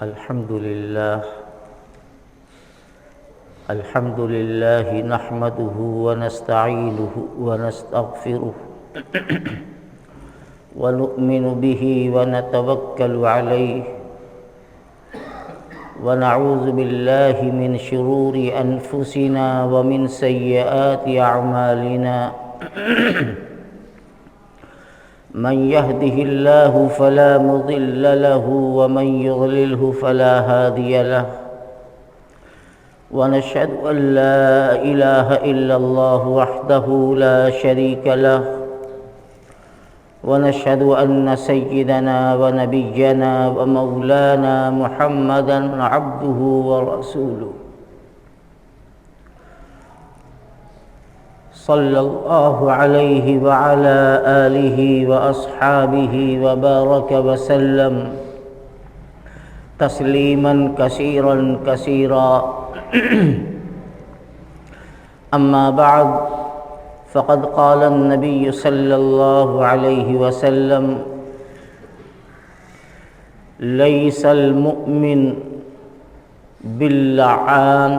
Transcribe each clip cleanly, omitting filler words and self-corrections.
الحمد لله نحمده ونستعينه ونستغفره ونؤمن به ونتوكل عليه ونعوذ بالله من شرور أنفسنا ومن سيئات أعمالنا من يهده الله فلا مضل له ومن يضلله فلا هادي له ونشهد أن لا إله إلا الله وحده لا شريك له ونشهد أن سيدنا ونبينا ومولانا محمدا عبده ورسوله صلى الله عليه وعلى آله وأصحابه وبارك وسلم تسليما كثيرا كثيرا أما بعد فقد قال النبي صلى الله عليه وسلم ليس المؤمن باللعان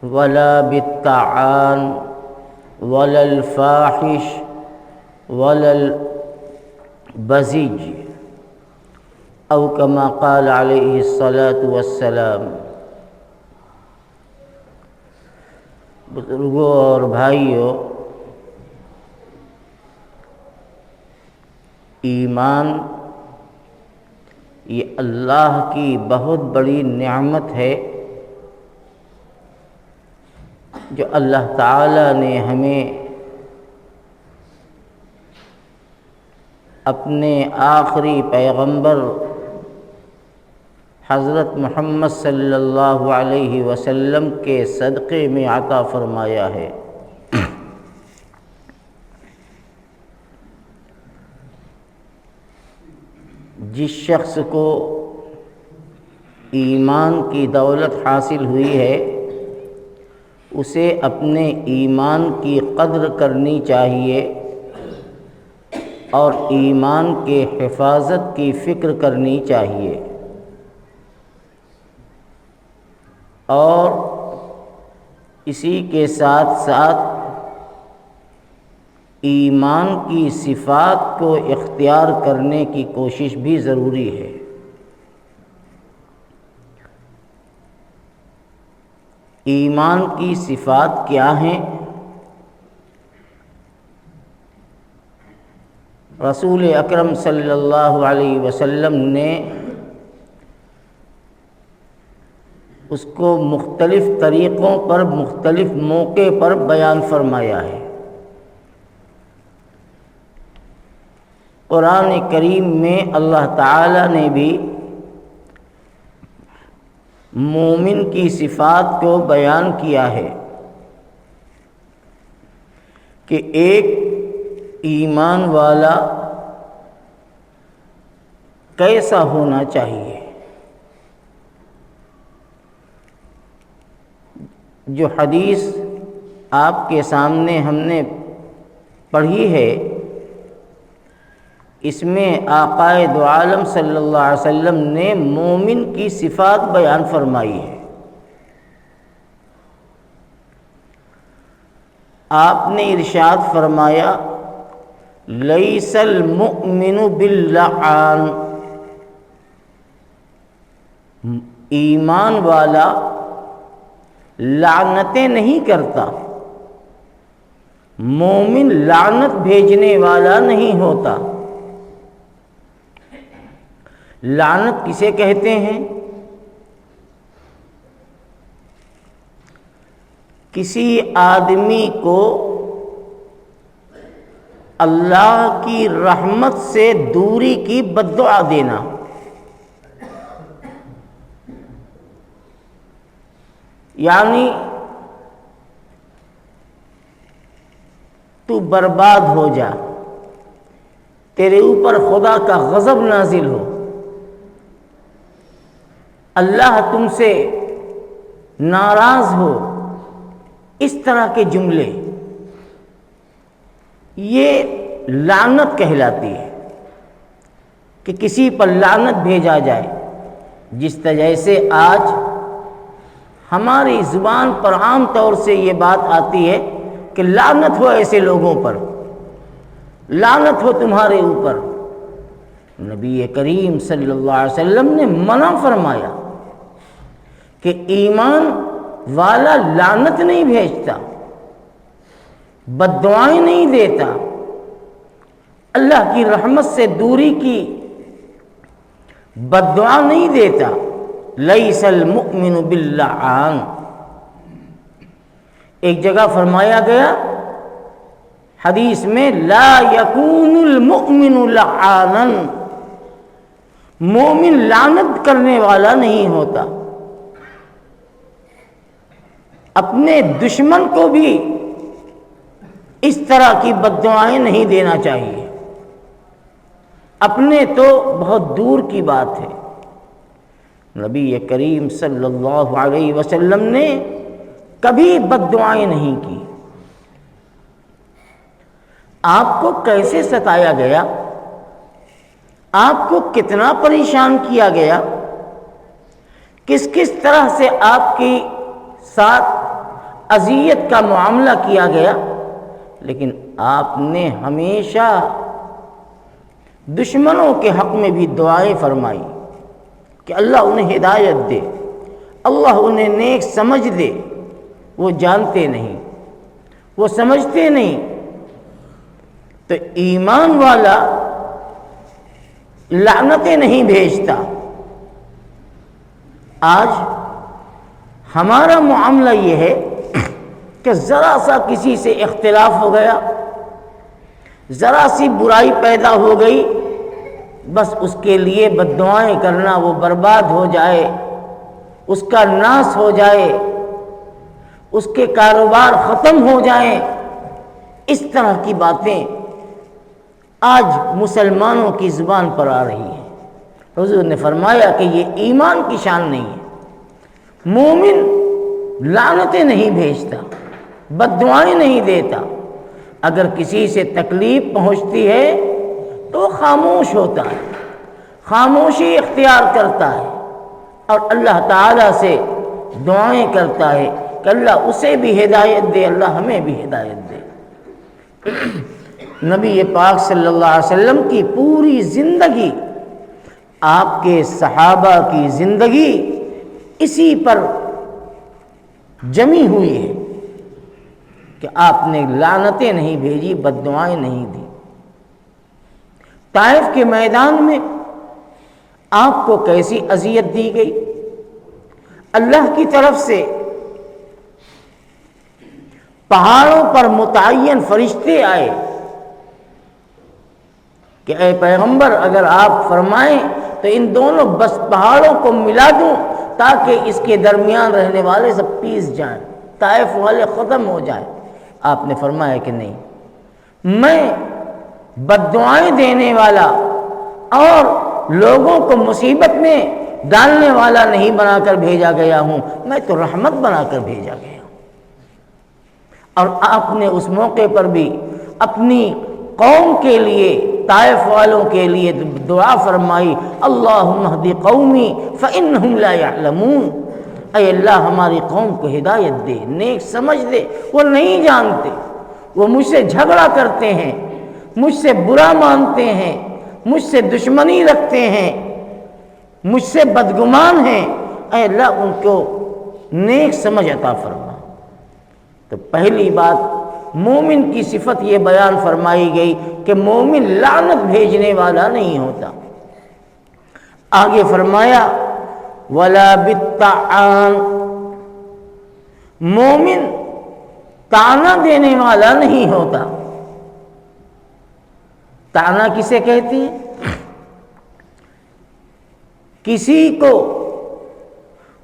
ولا بالطعان ولا الفاحش ولا البذيء أو كما قال عليه الصلاة والسلام۔ بزرگوں اور بھائیوں، ایمان یہ اللہ کی بہت بڑی نعمت ہے جو اللہ تعالیٰ نے ہمیں اپنے آخری پیغمبر حضرت محمد صلی اللہ علیہ وسلم کے صدقے میں عطا فرمایا ہے۔ جس شخص کو ایمان کی دولت حاصل ہوئی ہے اسے اپنے ایمان کی قدر کرنی چاہیے اور ایمان کے حفاظت کی فکر کرنی چاہیے، اور اسی کے ساتھ ساتھ ایمان کی صفات کو اختیار کرنے کی کوشش بھی ضروری ہے۔ ایمان کی صفات کیا ہیں؟ رسول اکرم صلی اللہ علیہ وسلم نے اس کو مختلف طریقوں پر مختلف موقع پر بیان فرمایا ہے۔ قرآن کریم میں اللہ تعالیٰ نے بھی مومن کی صفات کو بیان کیا ہے کہ ایک ایمان والا کیسا ہونا چاہیے۔ جو حدیث آپ کے سامنے ہم نے پڑھی ہے اس میں آقا دو عالم صلی اللہ علیہ وسلم نے مومن کی صفات بیان فرمائی ہے۔ آپ نے ارشاد فرمایا لیس المؤمن باللعان، ایمان والا لعنتیں نہیں کرتا، مومن لعنت بھیجنے والا نہیں ہوتا۔ لعنت کسے کہتے ہیں؟ کسی آدمی کو اللہ کی رحمت سے دوری کی بد دعا دینا، یعنی تو برباد ہو جا، تیرے اوپر خدا کا غضب نازل ہو، اللہ تم سے ناراض ہو، اس طرح کے جملے یہ لعنت کہلاتی ہے کہ کسی پر لعنت بھیجا جائے، جس طرح سے آج ہماری زبان پر عام طور سے یہ بات آتی ہے کہ لعنت ہو ایسے لوگوں پر، لعنت ہو تمہارے اوپر، نبی کریم صلی اللہ علیہ وسلم نے منع فرمایا کہ ایمان والا لعنت نہیں بھیجتا، بد دعائیں نہیں دیتا، اللہ کی رحمت سے دوری کی بد دعا نہیں دیتا۔ لیس المؤمن باللعان، ایک جگہ فرمایا گیا حدیث میں لا یکون المؤمن لعانا، مومن لعنت کرنے والا نہیں ہوتا۔ اپنے دشمن کو بھی اس طرح کی بد دعائیں نہیں دینا چاہیے، اپنے تو بہت دور کی بات ہے۔ نبی کریم صلی اللہ علیہ وسلم نے کبھی بد دعائیں نہیں کی۔ آپ کو کیسے ستایا گیا، آپ کو کتنا پریشان کیا گیا، کس کس طرح سے آپ کی ساتھ اذیت کا معاملہ کیا گیا، لیکن آپ نے ہمیشہ دشمنوں کے حق میں بھی دعائیں فرمائی کہ اللہ انہیں ہدایت دے، اللہ انہیں نیک سمجھ دے۔ وہ جانتے نہیں، وہ سمجھتے نہیں۔ تو ایمان والا لعنتیں نہیں بھیجتا۔ آج ہمارا معاملہ یہ ہے کہ ذرا سا کسی سے اختلاف ہو گیا، ذرا سی برائی پیدا ہو گئی، بس اس کے لیے بد دعائیں کرنا، وہ برباد ہو جائے، اس کا ناس ہو جائے، اس کے کاروبار ختم ہو جائیں۔ اس طرح کی باتیں آج مسلمانوں کی زبان پر آ رہی ہیں۔ حضور نے فرمایا کہ یہ ایمان کی شان نہیں ہے۔ مومن لعنتیں نہیں بھیجتا، بد دعائیں نہیں دیتا۔ اگر کسی سے تکلیف پہنچتی ہے تو خاموش ہوتا ہے، خاموشی اختیار کرتا ہے اور اللہ تعالیٰ سے دعائیں کرتا ہے کہ اللہ اسے بھی ہدایت دے، اللہ ہمیں بھی ہدایت دے۔ نبی پاک صلی اللہ علیہ وسلم کی پوری زندگی، آپ کے صحابہ کی زندگی اسی پر جمی ہوئی ہے کہ آپ نے لعنتیں نہیں بھیجی، بد دعائیں نہیں دی۔ طائف کے میدان میں آپ کو کیسی اذیت دی گئی؟ اللہ کی طرف سے پہاڑوں پر متعین فرشتے آئے کہ اے پیغمبر اگر آپ فرمائیں تو ان دونوں بس پہاڑوں کو ملا دوں تاکہ اس کے درمیان رہنے والے سب پیس جائیں، طائف والے ختم ہو جائیں۔ آپ نے فرمایا کہ نہیں، میں بد دعائیں دینے والا اور لوگوں کو مصیبت میں ڈالنے والا نہیں بنا کر بھیجا گیا ہوں، میں تو رحمت بنا کر بھیجا گیا ہوں۔ اور آپ نے اس موقع پر بھی اپنی قوم کے لیے، طائف والوں کے لیے دعا فرمائی، اللہم اہدی قومی فإنہم لا یعلمون، اے اللہ ہماری قوم کو ہدایت دے، نیک سمجھ دے، وہ نہیں جانتے، وہ مجھ سے جھگڑا کرتے ہیں، مجھ سے برا مانتے ہیں، مجھ سے دشمنی رکھتے ہیں، مجھ سے بدگمان ہیں، اے اللہ ان کو نیک سمجھ عطا فرما۔ تو پہلی بات مومن کی صفت یہ بیان فرمائی گئی کہ مومن لعنت بھیجنے والا نہیں ہوتا۔ آگے فرمایا وَلَا بِالطَّعَانِ، مومن طعنہ دینے والا نہیں ہوتا۔ طعنہ کسے کہتے ہیں؟ کسی کو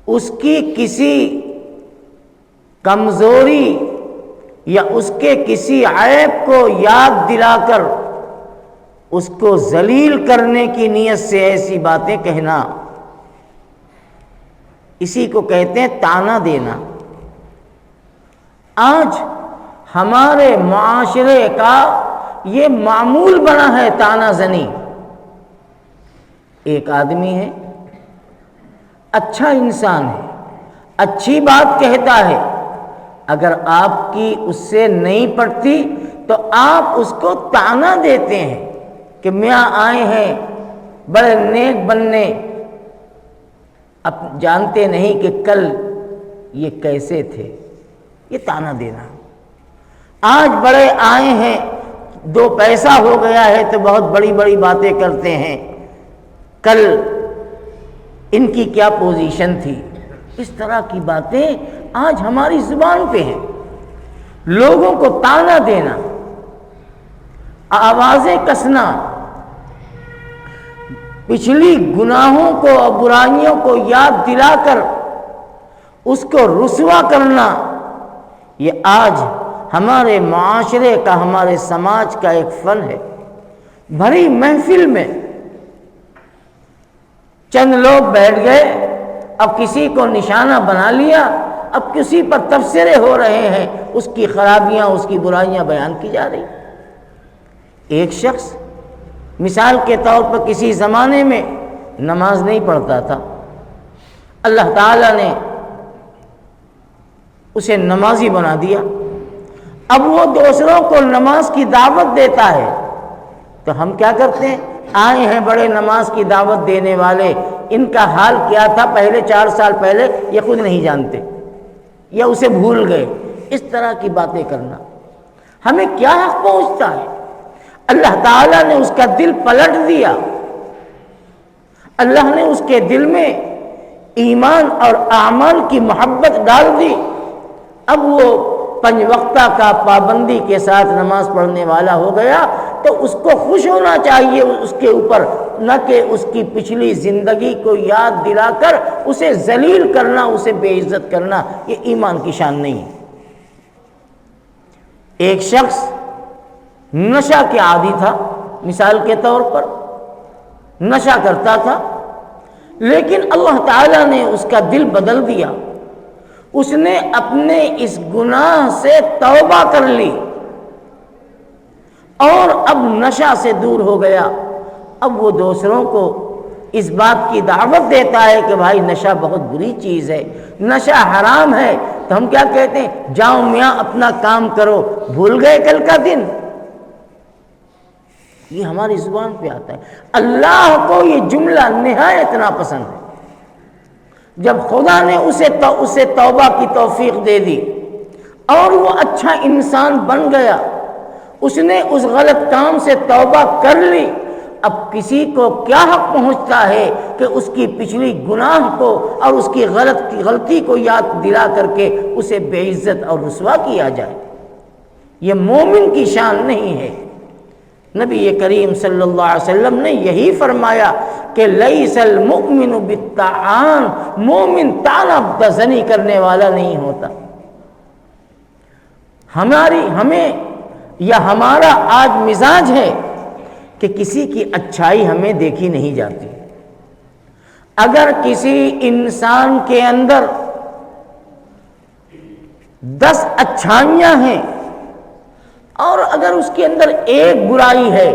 اس کی کسی کمزوری یا اس کے کسی عیب کو یاد دلا کر اس کو ذلیل کرنے کی نیت سے ایسی باتیں کہنا، اسی کو کہتے ہیں طعنہ دینا۔ آج ہمارے معاشرے کا یہ معمول بنا ہے طعنہ زنی۔ ایک آدمی ہے، اچھا انسان ہے، اچھی بات کہتا ہے، اگر آپ کی اس سے نہیں پڑتی تو آپ اس کو طعنہ دیتے ہیں کہ میاں آئے ہیں بڑے نیک بننے، اب جانتے نہیں کہ کل یہ کیسے تھے، یہ طعنہ دینا۔ آج بڑے آئے ہیں، دو پیسہ ہو گیا ہے تو بہت بڑی بڑی باتیں کرتے ہیں، کل ان کی کیا پوزیشن تھی، اس طرح کی باتیں آج ہماری زبان پہ ہیں۔ لوگوں کو طعنہ دینا، آوازیں کسنا، پچھلی گناہوں کو اور برائیوں کو یاد دلا کر اس کو رسوا کرنا، یہ آج ہمارے معاشرے کا، ہمارے سماج کا ایک فن ہے۔ بھری محفل میں چند لوگ بیٹھ گئے، اب کسی کو نشانہ بنا لیا، اب کسی پر تبصرے ہو رہے ہیں، اس کی خرابیاں، اس کی برائیاں بیان کی جا رہی۔ ایک شخص مثال کے طور پر کسی زمانے میں نماز نہیں پڑھتا تھا، اللہ تعالیٰ نے اسے نمازی بنا دیا، اب وہ دوسروں کو نماز کی دعوت دیتا ہے۔ تو ہم کیا کرتے ہیں؟ آئے ہیں بڑے نماز کی دعوت دینے والے، ان کا حال کیا تھا پہلے 4 سال پہلے یہ خود نہیں جانتے یا اسے بھول گئے، اس طرح کی باتیں کرنا۔ ہمیں کیا حق پہنچتا ہے؟ اللہ تعالیٰ نے اس کا دل پلٹ دیا، اللہ نے اس کے دل میں ایمان اور اعمال کی محبت ڈال دی، اب وہ 5 وقتہ کا پابندی کے ساتھ نماز پڑھنے والا ہو گیا، تو اس کو خوش ہونا چاہیے اس کے اوپر، نہ کہ اس کی پچھلی زندگی کو یاد دلا کر اسے ذلیل کرنا، اسے بے عزت کرنا۔ یہ ایمان کی شان نہیں ہے۔ ایک شخص نشہ کے عادی تھا، مثال کے طور پر نشہ کرتا تھا، لیکن اللہ تعالیٰ نے اس کا دل بدل دیا، اس نے اپنے اس گناہ سے توبہ کر لی اور اب نشہ سے دور ہو گیا۔ اب وہ دوسروں کو اس بات کی دعوت دیتا ہے کہ بھائی نشہ بہت بری چیز ہے، نشہ حرام ہے، تو ہم کیا کہتے ہیں؟ جاؤ میاں اپنا کام کرو، بھول گئے کل کا دن۔ یہ ہماری زبان پہ آتا ہے۔ اللہ کو یہ جملہ نہایت ناپسند ہے۔ جب خدا نے اسے توبہ کی توفیق دے دی اور وہ اچھا انسان بن گیا، اس نے اس غلط کام سے توبہ کر لی، اب کسی کو کیا حق پہنچتا ہے کہ اس کی پچھلی گناہ کو اور اس کی غلطی کو یاد دلا کر کے اسے بے عزت اور رسوا کیا جائے؟ یہ مومن کی شان نہیں ہے۔ نبی کریم صلی اللہ علیہ وسلم نے یہی فرمایا کہ لیس المؤمن بالطعان، مومن طعنہ زنی کرنے والا نہیں ہوتا۔ ہمارا آج مزاج ہے کہ کسی کی اچھائی ہمیں دیکھی نہیں جاتی۔ اگر کسی انسان کے اندر 10 اچھائیاں ہیں اور اگر اس کے اندر ایک برائی ہے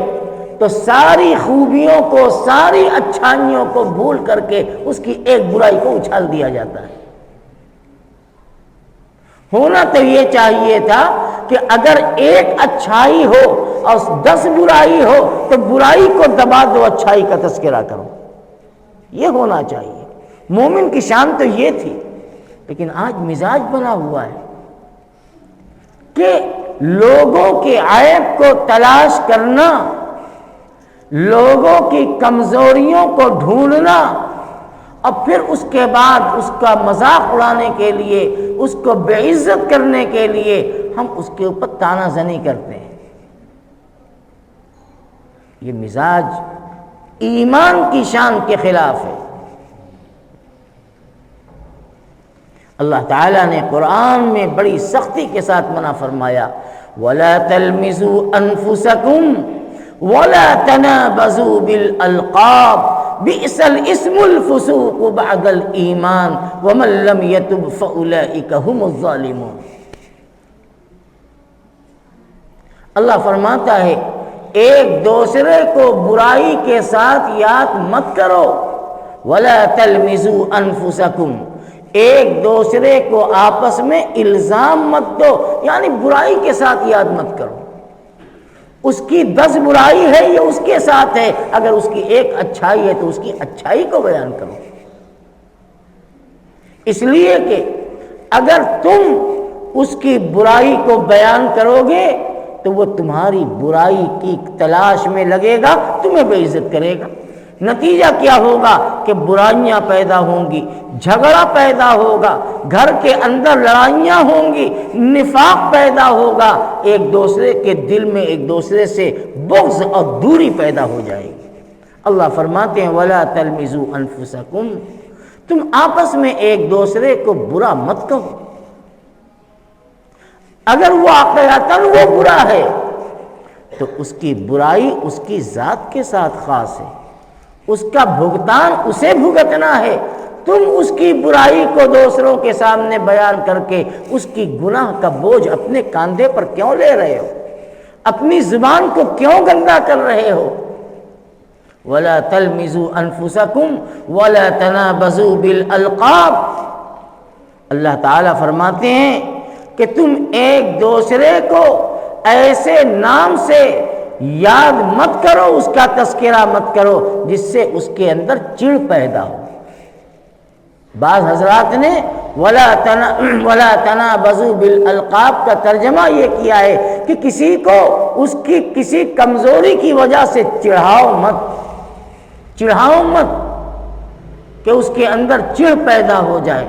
تو ساری خوبیوں کو، ساری اچھائیوں کو بھول کر کے اس کی ایک برائی کو اچھال دیا جاتا ہے۔ ہونا تو یہ چاہیے تھا کہ اگر ایک اچھائی ہو اور 10 برائی ہو تو برائی کو دبا دو، اچھائی کا تذکرہ کرو، یہ ہونا چاہیے۔ مومن کی شان تو یہ تھی، لیکن آج مزاج بنا ہوا ہے کہ لوگوں کے عیب کو تلاش کرنا، لوگوں کی کمزوریوں کو ڈھونڈنا اور پھر اس کے بعد اس کا مذاق اڑانے کے لیے، اس کو بے عزت کرنے کے لیے ہم اس کے اوپر طعنہ زنی کرتے ہیں۔ یہ مزاج ایمان کی شان کے خلاف ہے۔ اللہ تعالیٰ نے قرآن میں بڑی سختی کے ساتھ منع فرمایا، وَلَا تَلْمِزُوا أَنفُسَكُمْ وَلَا تَنَابَزُوا بِالْأَلْقَابِ بِئْسَ الْإِسْمُ الْفُسُوقُ بَعْدَ الْإِيمَانِ وَمَن لَّمْ يَتُبْ فَأُولَٰئِكَ هُمُ الظَّالِمُونَ۔ اللہ فرماتا ہے ایک دوسرے کو برائی کے ساتھ یاد مت کرو، ولا تلمزوا انفسکم، ایک دوسرے کو آپس میں الزام مت دو، یعنی برائی کے ساتھ یاد مت کرو۔ اس کی 10 برائی ہے یہ اس کے ساتھ ہے، اگر اس کی ایک اچھائی ہے تو اس کی اچھائی کو بیان کرو، اس لیے کہ اگر تم اس کی برائی کو بیان کرو گے تو وہ تمہاری برائی کی تلاش میں لگے گا، تمہیں بے عزت کرے گا۔ نتیجہ کیا ہوگا کہ برائیاں پیدا ہوں گی، جھگڑا پیدا ہوگا، گھر کے اندر لڑائیاں ہوں گی، نفاق پیدا ہوگا، ایک دوسرے کے دل میں ایک دوسرے سے بغض اور دوری پیدا ہو جائے گی۔ اللہ فرماتے ہیں وَلَا تَلْمِزُوا أَنفُسَكُمْ، تم آپس میں ایک دوسرے کو برا مت کہو۔ اگر وہ واقعتاً وہ برا ہے تو اس کی برائی اس کی ذات کے ساتھ خاص ہے، اس کا بھگتان اسے بھگتنا ہے۔ تم اس کی برائی کو دوسروں کے سامنے بیان کر کے اس کی گناہ کا بوجھ اپنے کاندھے پر کیوں لے رہے ہو؟ اپنی زبان کو کیوں گندا کر رہے ہو؟ وَلَا تَلْمِزُوا أَنفُسَكُمْ وَلَا تَنَابَزُوا بِالْأَلْقَابِ، اللہ تعالیٰ فرماتے ہیں کہ تم ایک دوسرے کو ایسے نام سے یاد مت کرو، اس کا تذکرہ مت کرو جس سے اس کے اندر چڑ پیدا ہو۔ بعض حضرات نے وَلَا تَنَابَزُوا بِالْأَلْقَابِ کا ترجمہ یہ کیا ہے کہ کسی کو اس کی کسی کمزوری کی وجہ سے چڑھاؤ مت کہ اس کے اندر چڑ پیدا ہو جائے۔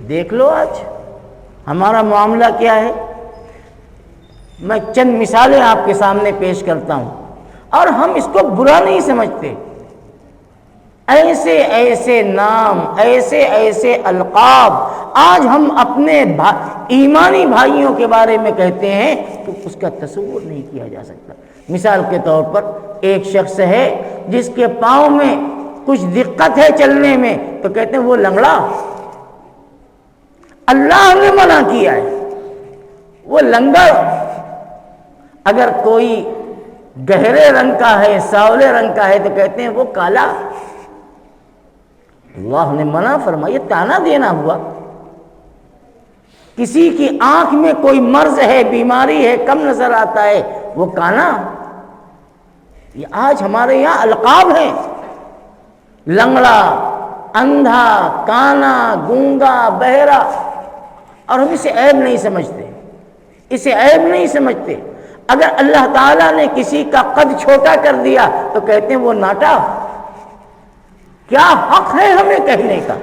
دیکھ لو آج ہمارا معاملہ کیا ہے۔ میں چند مثالیں آپ کے سامنے پیش کرتا ہوں، اور ہم اس کو برا نہیں سمجھتے۔ ایسے ایسے نام، ایسے ایسے القاب آج ہم اپنے ایمانی بھائیوں کے بارے میں کہتے ہیں تو اس کا تصور نہیں کیا جا سکتا۔ مثال کے طور پر ایک شخص ہے جس کے پاؤں میں کچھ دقت ہے چلنے میں تو کہتے ہیں وہ لنگڑا۔ اللہ نے منع کیا ہے، وہ لنگڑ۔ اگر کوئی گہرے رنگ کا ہے، سانولے رنگ کا ہے تو کہتے ہیں وہ کالا۔ اللہ نے منع فرمایا، تانا دینا ہوا۔ کسی کی آنکھ میں کوئی مرض ہے، بیماری ہے، کم نظر آتا ہے، وہ کانا۔ یہ آج ہمارے یہاں القاب ہیں، لنگڑا، اندھا، کانا، گونگا، بہرا، اور ہم اسے عیب نہیں سمجھتے۔ اگر اللہ تعالیٰ نے کسی کا قد چھوٹا کر دیا تو کہتے ہیں وہ ناٹا۔ کیا حق ہے ہمیں کہنے کا؟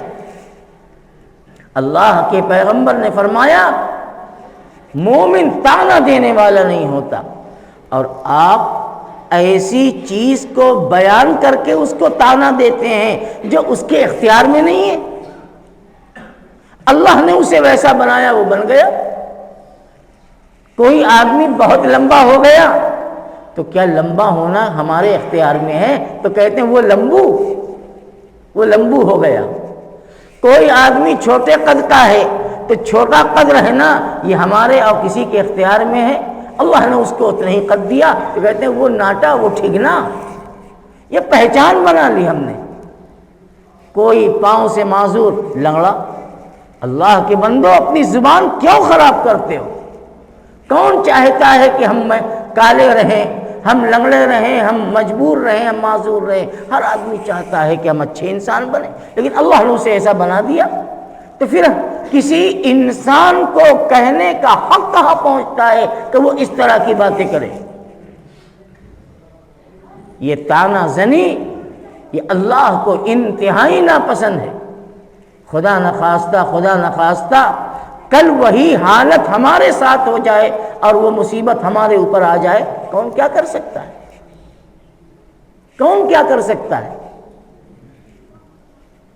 اللہ کے پیغمبر نے فرمایا مومن تانا دینے والا نہیں ہوتا، اور آپ ایسی چیز کو بیان کر کے اس کو تانا دیتے ہیں جو اس کے اختیار میں نہیں ہے۔ اللہ نے اسے ویسا بنایا، وہ بن گیا۔ کوئی آدمی بہت لمبا ہو گیا تو کیا لمبا ہونا ہمارے اختیار میں ہے؟ تو کہتے ہیں وہ لمبو ہو گیا۔ کوئی آدمی چھوٹے قد کا ہے تو چھوٹا قد رہنا یہ ہمارے اور کسی کے اختیار میں ہے؟ اللہ نے اس کو اتنا ہی قد دیا تو کہتے ہیں وہ ناٹا، وہ ٹھگنا۔ یہ پہچان بنا لی ہم نے۔ کوئی پاؤں سے معذور، لنگڑا۔ اللہ کے بندو اپنی زبان کیوں خراب کرتے ہو؟ کون چاہتا ہے کہ ہم کالے رہیں، ہم لنگڑے رہیں، ہم مجبور رہیں، ہم معذور رہیں؟ ہر آدمی چاہتا ہے کہ ہم اچھے انسان بنیں، لیکن اللہ نے اسے ایسا بنا دیا۔ تو پھر کسی انسان کو کہنے کا حق کہاں پہنچتا ہے کہ وہ اس طرح کی باتیں کرے؟ یہ تانا زنی یہ اللہ کو انتہائی ناپسند ہے۔ خدا نخواستہ کل وہی حالت ہمارے ساتھ ہو جائے اور وہ مصیبت ہمارے اوپر آ جائے، کون کیا کر سکتا ہے؟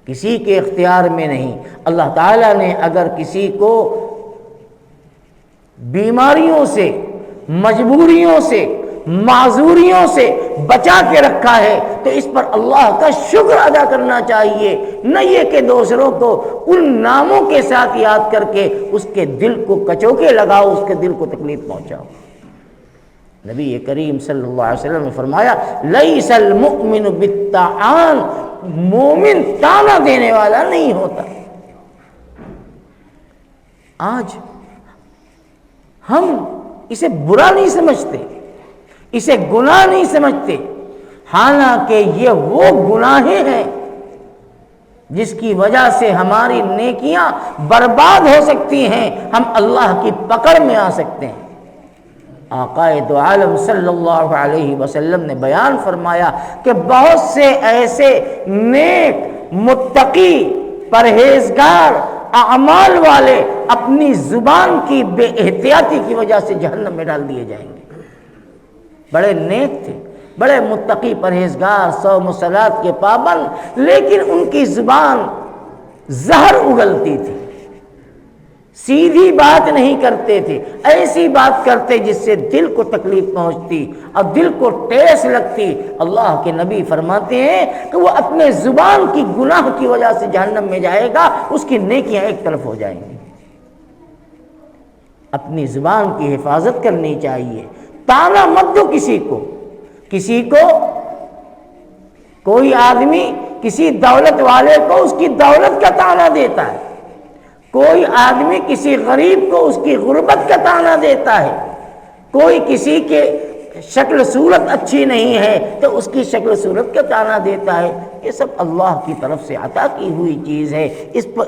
کسی کے اختیار میں نہیں۔ اللہ تعالیٰ نے اگر کسی کو بیماریوں سے، مجبوریوں سے، معذوریوں سے بچا کے رکھا ہے تو اس پر اللہ کا شکر ادا کرنا چاہیے، نہ یہ کہ دوسروں کو ان ناموں کے ساتھ یاد کر کے اس کے دل کو کچوکے لگاؤ، اس کے دل کو تکلیف پہنچاؤ۔ نبی کریم صلی اللہ علیہ وسلم نے فرمایا لیس المؤمن بالطعان، مومن تانا دینے والا نہیں ہوتا۔ آج ہم اسے برا نہیں سمجھتے، اسے گناہ نہیں سمجھتے، حالانکہ یہ وہ گناہیں ہیں جس کی وجہ سے ہماری نیکیاں برباد ہو سکتی ہیں، ہم اللہ کی پکڑ میں آ سکتے ہیں۔ آقا دو عالم صلی اللہ علیہ وسلم نے بیان فرمایا کہ بہت سے ایسے نیک، متقی، پرہیزگار، اعمال والے اپنی زبان کی بے احتیاطی کی وجہ سے جہنم میں ڈال دیے جائیں گے۔ بڑے نیک تھے، بڑے متقی، پرہیزگار، صوم و صلاۃ کے پابند، لیکن ان کی زبان زہر اگلتی تھی، سیدھی بات نہیں کرتے تھے، ایسی بات کرتے جس سے دل کو تکلیف پہنچتی اور دل کو ٹیس لگتی۔ اللہ کے نبی فرماتے ہیں کہ وہ اپنے زبان کی گناہ کی وجہ سے جہنم میں جائے گا، اس کی نیکیاں ایک طرف ہو جائیں گی۔ اپنی زبان کی حفاظت کرنی چاہیے، تانا مت دو کسی کو کوئی آدمی کسی دولت والے کو اس کی دولت کا تانا دیتا ہے، کوئی آدمی کسی غریب کو اس کی غربت کا تانا دیتا ہے، کوئی کسی کے شکل صورت اچھی نہیں ہے تو اس کی شکل صورت کا تانا دیتا ہے۔ یہ سب اللہ کی طرف سے عطا کی ہوئی چیز ہے،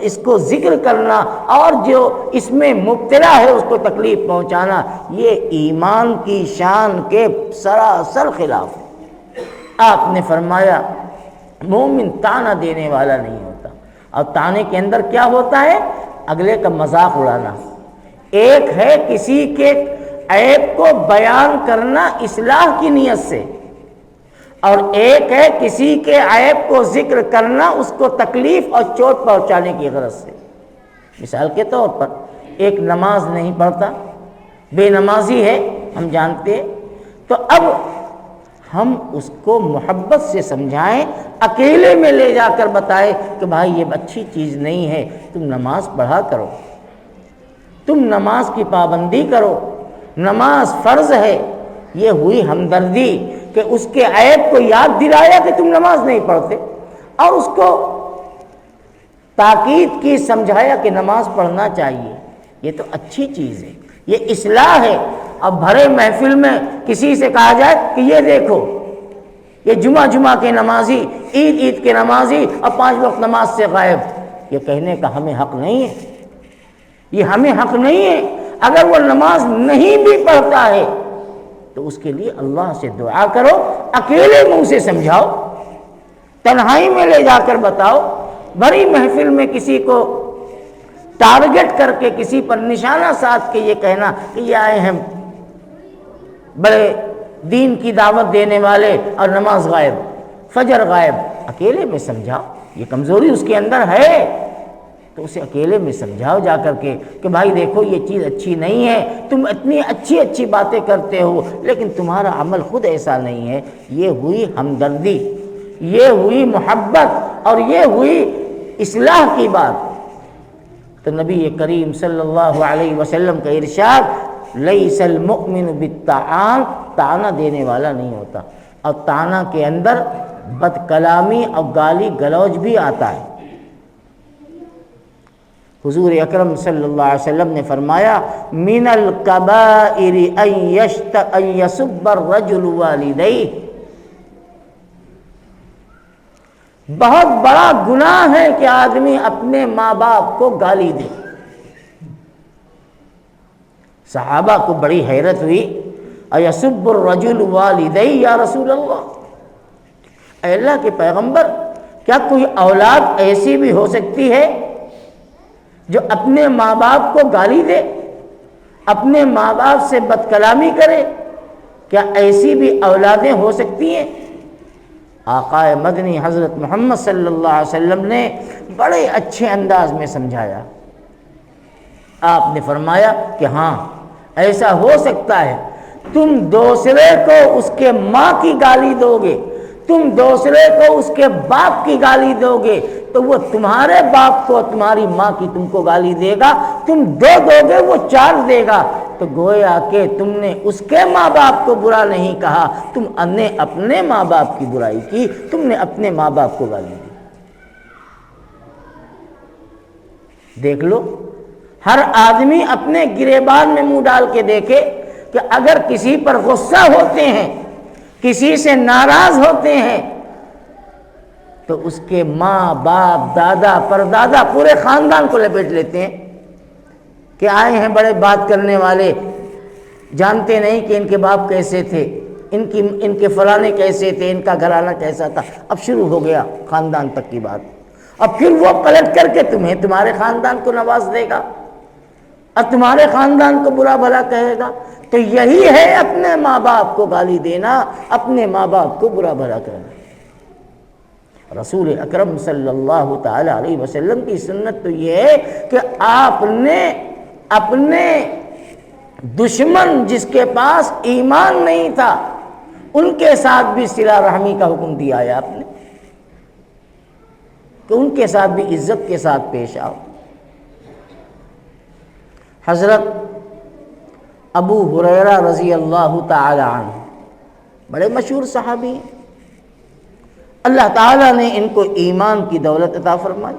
اس کو ذکر کرنا اور جو اس میں مبتلا ہے اس کو تکلیف پہنچانا، یہ ایمان کی شان کے سراسر خلاف ہے۔ آپ نے فرمایا مومن تانا دینے والا نہیں ہوتا، اور تانے کے اندر کیا ہوتا ہے؟ اگلے کا مذاق اڑانا۔ ایک ہے کسی کے عیب کو بیان کرنا اصلاح کی نیت سے، اور ایک ہے کسی کے عیب کو ذکر کرنا اس کو تکلیف اور چوٹ پہنچانے کی غرض سے۔ مثال کے طور پر ایک نماز نہیں پڑھتا، بے نمازی ہے، ہم جانتے ہیں، تو اب ہم اس کو محبت سے سمجھائیں، اکیلے میں لے جا کر بتائیں کہ بھائی یہ اچھی چیز نہیں ہے، تم نماز پڑھا کرو، تم نماز کی پابندی کرو، نماز فرض ہے۔ یہ ہوئی ہمدردی کہ اس کے عیب کو یاد دلایا کہ تم نماز نہیں پڑھتے، اور اس کو تاکید کی، سمجھایا کہ نماز پڑھنا چاہیے۔ یہ تو اچھی چیز ہے، یہ اصلاح ہے۔ اب بھرے محفل میں کسی سے کہا جائے کہ یہ دیکھو یہ جمعہ کے نمازی، عید کے نمازی اور 5 وقت نماز سے غائب، یہ کہنے کا ہمیں حق نہیں ہے، یہ ہمیں حق نہیں ہے۔ اگر وہ نماز نہیں بھی پڑھتا ہے تو اس کے لیے اللہ سے دعا کرو، اکیلے منہ سے سمجھاؤ، تنہائی میں لے جا کر بتاؤ۔ بڑی محفل میں کسی کو ٹارگٹ کر کے، کسی پر نشانہ ساتھ کے یہ کہنا کہ یہ آئے ہیں بڑے دین کی دعوت دینے والے اور نماز غائب، فجر غائب، اکیلے میں سمجھاؤ۔ یہ کمزوری اس کے اندر ہے تو اسے اکیلے میں سمجھاؤ جا کر کے کہ بھائی دیکھو یہ چیز اچھی نہیں ہے، تم اتنی اچھی باتیں کرتے ہو لیکن تمہارا عمل خود ایسا نہیں ہے۔ یہ ہوئی ہمدردی، یہ ہوئی محبت، اور یہ ہوئی اصلاح کی بات۔ تو نبی کریم صلی اللہ علیہ وسلم کا ارشاد لیس المؤمن بالطعان، طعنہ دینے والا نہیں ہوتا، اور طعنہ کے اندر بد کلامی اور گالی گلوچ بھی آتا ہے۔ حضور اکرم صلی اللہ علیہ وسلم نے فرمایا من الکبائر ان یسب الرجل والدیہ، بہت بڑا گناہ ہے کہ آدمی اپنے ماں باپ کو گالی دے۔ صحابہ کو بڑی حیرت ہوئی، ایسب الرجل والدیہ یا رسول اللہ، اے اللہ کے پیغمبر، کیا کوئی اولاد ایسی بھی ہو سکتی ہے جو اپنے ماں باپ کو گالی دے، اپنے ماں باپ سے بد کلامی کرے؟ کیا ایسی بھی اولادیں ہو سکتی ہیں؟ آقا مدنی حضرت محمد صلی اللہ علیہ وسلم نے بڑے اچھے انداز میں سمجھایا۔ آپ نے فرمایا کہ ہاں ایسا ہو سکتا ہے، تم دوسرے کو اس کے ماں کی گالی دو گے، تم دوسرے کو اس کے باپ کی گالی دو گے تو وہ تمہارے باپ کو، تمہاری ماں کی تم کو گالی دے گا، تم 2 دو گے وہ 4 دے گا، تو گویا کہ تم نے اس کے ماں باپ کو برا نہیں کہا، تم نے اپنے ماں باپ کی برائی کی، تم نے اپنے ماں باپ کو گالی دی۔ دیکھ لو، ہر آدمی اپنے گریبان میں منہ ڈال کے دیکھے کہ اگر کسی پر غصہ ہوتے ہیں، کسی سے ناراض ہوتے ہیں، تو اس کے ماں باپ، دادا پردادا، پورے خاندان کو لپیٹ لیتے ہیں کہ آئے ہیں بڑے بات کرنے والے، جانتے نہیں کہ ان کے باپ کیسے تھے، ان کے فلانے کیسے تھے، ان کا گھرانہ کیسا تھا۔ اب شروع ہو گیا خاندان تک کی بات، اب پھر وہ پلٹ کر کے تمہیں تمہارے خاندان کو نواز دے گا اور تمہارے خاندان کو برا بھلا کہے گا۔ تو یہی ہے اپنے ماں باپ کو گالی دینا، اپنے ماں باپ کو برا بھلا کہنا۔ رسول اکرم صلی اللہ تعالی علیہ وسلم کی سنت تو یہ ہے کہ آپ نے اپنے دشمن جس کے پاس ایمان نہیں تھا ان کے ساتھ بھی صلہ رحمی کا حکم دیا ہے آپ نے، کہ ان کے ساتھ بھی عزت کے ساتھ پیش آؤ۔ حضرت ابو ہریرہ رضی اللہ تعالی عنہ بڑے مشہور صحابی ہیں، اللہ تعالیٰ نے ان کو ایمان کی دولت عطا فرمائی۔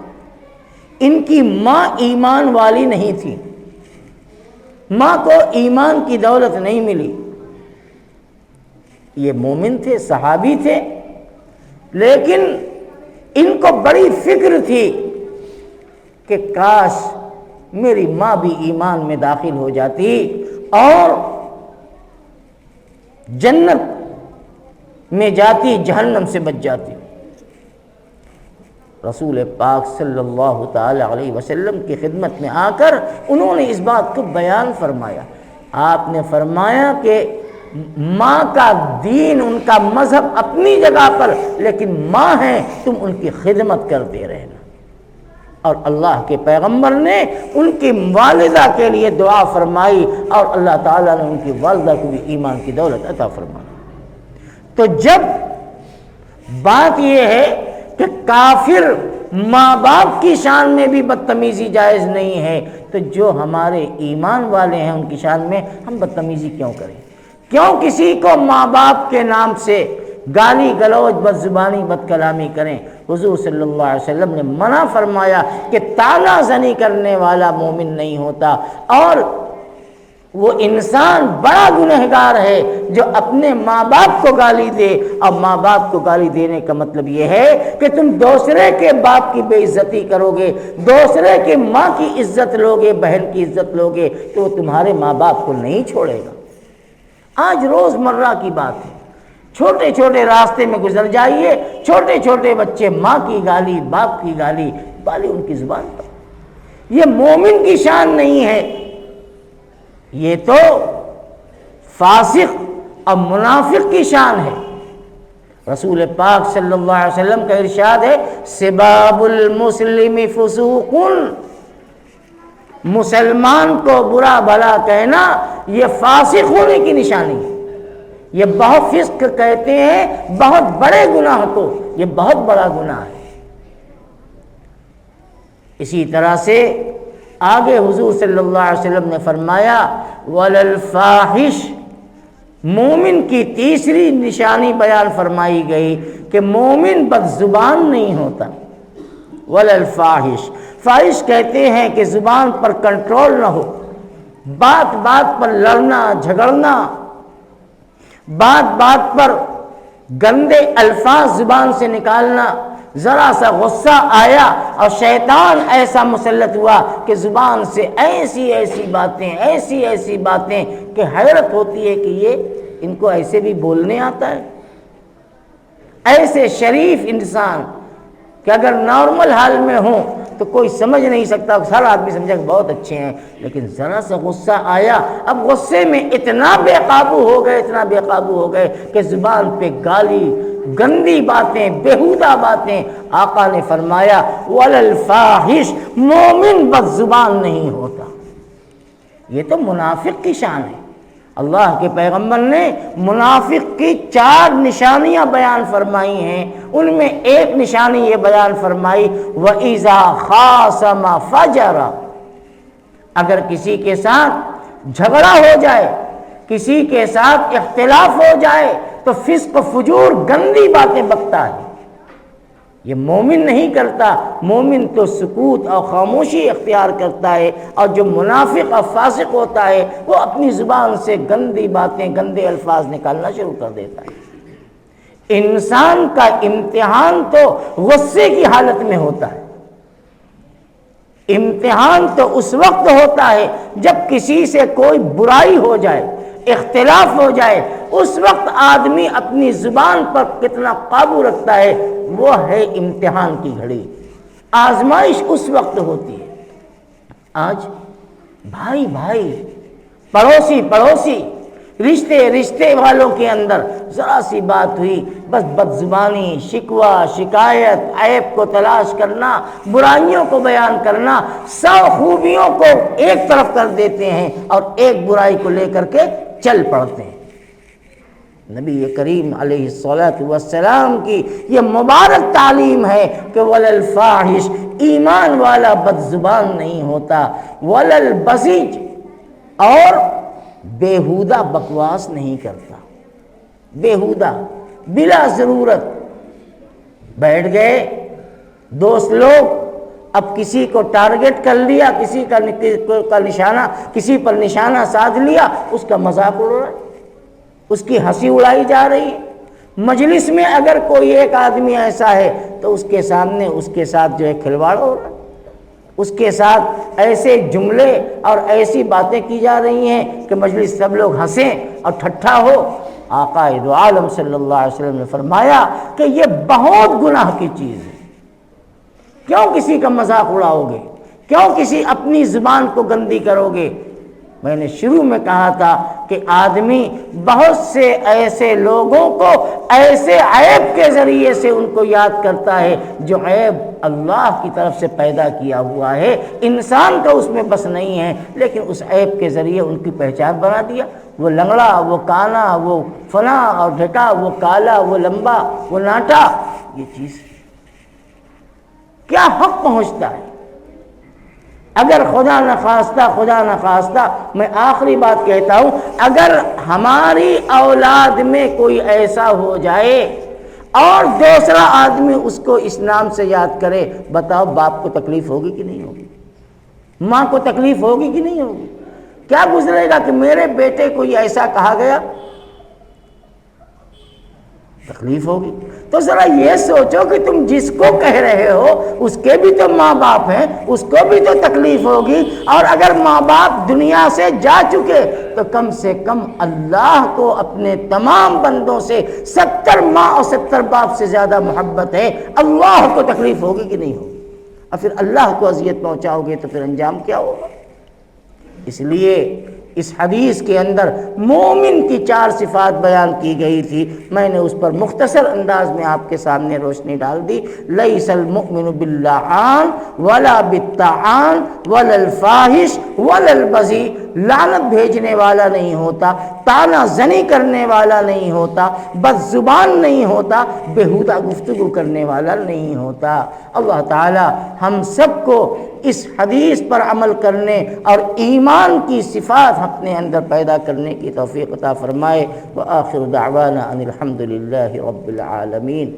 ان کی ماں ایمان والی نہیں تھی، ماں کو ایمان کی دولت نہیں ملی، یہ مومن تھے، صحابی تھے، لیکن ان کو بڑی فکر تھی کہ کاش میری ماں بھی ایمان میں داخل ہو جاتی اور جنت میں جاتی، جہنم سے بچ جاتی۔ رسول پاک صلی اللہ تعالی علیہ وسلم کی خدمت میں آ کر انہوں نے اس بات کو بیان فرمایا۔ آپ نے فرمایا کہ ماں کا دین، ان کا مذہب اپنی جگہ پر، لیکن ماں ہیں، تم ان کی خدمت کرتے رہنا۔ اور اللہ کے پیغمبر نے ان کی والدہ کے لیے دعا فرمائی اور اللہ تعالیٰ نے ان کی والدہ کو بھی ایمان کی دولت عطا فرمائی۔ تو جب بات یہ ہے کہ کافر ماں باپ کی شان میں بھی بدتمیزی جائز نہیں ہے، تو جو ہمارے ایمان والے ہیں ان کی شان میں ہم بدتمیزی کیوں کریں؟ کیوں کسی کو ماں باپ کے نام سے گالی گلوچ، بد زبانی، بد کلامی کریں؟ حضور صلی اللہ علیہ وسلم نے منع فرمایا کہ طعنہ زنی کرنے والا مومن نہیں ہوتا، اور وہ انسان بڑا گنہگار ہے جو اپنے ماں باپ کو گالی دے۔ اور ماں باپ کو گالی دینے کا مطلب یہ ہے کہ تم دوسرے کے باپ کی بے عزتی کرو گے، دوسرے کے ماں کی عزت لوگے، بہن کی عزت لوگے، تو وہ تمہارے ماں باپ کو نہیں چھوڑے گا۔ آج روز مرہ کی بات ہے، چھوٹے چھوٹے راستے میں گزر جائیے، چھوٹے چھوٹے بچے ماں کی گالی، باپ کی گالی ان کی زبان پر۔ یہ مومن کی شان نہیں ہے، یہ تو فاسق اور منافق کی شان ہے۔ رسول پاک صلی اللہ علیہ وسلم کا ارشاد ہے، سباب المسلم فسوق، مسلمان کو برا بھلا کہنا یہ فاسق ہونے کی نشانی ہے۔ یہ بہت فسق کہتے ہیں بہت بڑے گناہ کو، یہ بہت بڑا گناہ ہے۔ اسی طرح سے آگے حضور صلی اللہ علیہ وسلم نے فرمایا وَلَلْفَاحِشِ، مومن کی تیسری نشانی بیان فرمائی گئی کہ مومن بد زبان نہیں ہوتا۔ وَلَلْفَاحِشِ، فاحش کہتے ہیں کہ زبان پر کنٹرول نہ ہو، بات بات پر لڑنا جھگڑنا، بات بات پر گندے الفاظ زبان سے نکالنا، ذرا سا غصہ آیا اور شیطان ایسا مسلط ہوا کہ زبان سے ایسی ایسی باتیں کہ حیرت ہوتی ہے کہ یہ ان کو ایسے بھی بولنے آتا ہے۔ ایسے شریف انسان کہ اگر نارمل حال میں ہوں تو کوئی سمجھ نہیں سکتا، ہر آدمی سمجھا کہ بہت اچھے ہیں، لیکن ذرا سا غصہ آیا، اب غصے میں اتنا بے قابو ہو گئے کہ زبان پہ گالی، گندی باتیں، بیہودہ باتیں۔ آقا نے فرمایا وَلَلْفَاحِشِ، مومن بد زبان نہیں ہوتا۔ یہ تو منافق کی شان ہے۔ اللہ کے پیغمبر نے منافق کی 4 نشانیاں بیان فرمائی ہیں، ان میں ایک نشانی یہ بیان فرمائی وَإِذَا خَاصَمَ فَجَرَ، اگر کسی کے ساتھ جھگڑا ہو جائے، کسی کے ساتھ اختلاف ہو جائے تو فسق و فجور گندی باتیں بکتا ہے، یہ مومن نہیں کرتا۔ مومن تو سکوت اور خاموشی اختیار کرتا ہے، اور جو منافق اور فاسق ہوتا ہے وہ اپنی زبان سے گندی باتیں، گندے الفاظ نکالنا شروع کر دیتا ہے۔ انسان کا امتحان تو غصے کی حالت میں ہوتا ہے، امتحان تو اس وقت ہوتا ہے جب کسی سے کوئی برائی ہو جائے، اختلاف ہو جائے، اس وقت آدمی اپنی زبان پر کتنا قابو رکھتا ہے، وہ ہے امتحان کی گھڑی، آزمائش اس وقت ہوتی ہے۔ آج بھائی بھائی، پڑوسی پڑوسی، رشتے والوں کے اندر ذرا سی بات ہوئی، بس بد زبانی، شکوہ، شکایت، عیب کو تلاش کرنا، برائیوں کو بیان کرنا، 100 خوبیوں کو ایک طرف کر دیتے ہیں اور ایک برائی کو لے کر کے چل پڑتے ہیں۔ نبی کریم علیہ الصلوۃ والسلام کی یہ مبارک تعلیم ہے کہ وَلَلْفَاحِشِ، ایمان والا بد زبان نہیں ہوتا، وَلَلْبَذِیجِ، اور بیہودہ بکواس نہیں کرتا، بیہودہ بلا ضرورت بیٹھ گئے دوست لوگ، اب کسی کو ٹارگٹ کر لیا، کسی کا نشانہ، کسی پر نشانہ سادھ لیا، اس کا مذاق اڑ رہا ہے، اس کی ہنسی اڑائی جا رہی ہے۔ مجلس میں اگر کوئی ایک آدمی ایسا ہے تو اس کے سامنے اس کے ساتھ جو ہے کھلواڑ ہو رہا ہے، اس کے ساتھ ایسے جملے اور ایسی باتیں کی جا رہی ہیں کہ مجلس سب لوگ ہنسیں اور ٹھٹھا ہو۔ آقا دو عالم صلی اللہ علیہ وسلم نے فرمایا کہ یہ بہت گناہ کی چیز ہے، کیوں کسی کا مذاق اڑاؤ گے، کیوں کسی اپنی زبان کو گندی کرو گے؟ میں نے شروع میں کہا تھا کہ آدمی بہت سے ایسے لوگوں کو ایسے عیب کے ذریعے سے ان کو یاد کرتا ہے جو عیب اللہ کی طرف سے پیدا کیا ہوا ہے، انسان کا اس میں بس نہیں ہے، لیکن اس عیب کے ذریعے ان کی پہچان بنا دیا۔ وہ لنگڑا، وہ کانا، وہ فلاں اور ڈھٹا، وہ کالا، وہ لمبا، وہ ناٹا، یہ چیز کیا حق پہنچتا ہے؟ اگر خدا نخواستہ میں آخری بات کہتا ہوں، اگر ہماری اولاد میں کوئی ایسا ہو جائے اور دوسرا آدمی اس کو اس نام سے یاد کرے، بتاؤ باپ کو تکلیف ہوگی کہ نہیں ہوگی؟ ماں کو تکلیف ہوگی کہ نہیں ہوگی؟ کیا گزرے گا کہ میرے بیٹے کو یہ ایسا کہا گیا؟ تکلیف ہوگی۔ تو ذرا یہ سوچو کہ تم جس کو کہہ رہے ہو اس کے بھی تو ماں باپ ہیں، اس کو بھی تو تکلیف ہوگی، اور اگر ماں باپ دنیا سے جا چکے تو کم سے کم اللہ کو اپنے تمام بندوں سے 70 ماں اور 70 باپ سے زیادہ محبت ہے، اللہ کو تکلیف ہوگی کہ نہیں ہوگی؟ اور پھر اللہ کو اذیت پہنچاؤ گے تو پھر انجام کیا ہوگا؟ اس لیے اس حدیث کے اندر مومن کی 4 صفات بیان کی گئی تھی، میں نے اس پر مختصر انداز میں آپ کے سامنے روشنی ڈال دی۔ لیس المؤمن باللعان ولا بالطعان ولا الفاحش ولا البذی، لعنت بھیجنے والا نہیں ہوتا، طعنہ زنی کرنے والا نہیں ہوتا، بد زبان نہیں ہوتا، بیہودہ گفتگو کرنے والا نہیں ہوتا۔ اللہ تعالی ہم سب کو اس حدیث پر عمل کرنے اور ایمان کی صفات اپنے اندر پیدا کرنے کی توفیق عطا فرمائے۔ وآخر دعوانا ان الحمد للہ رب العالمین۔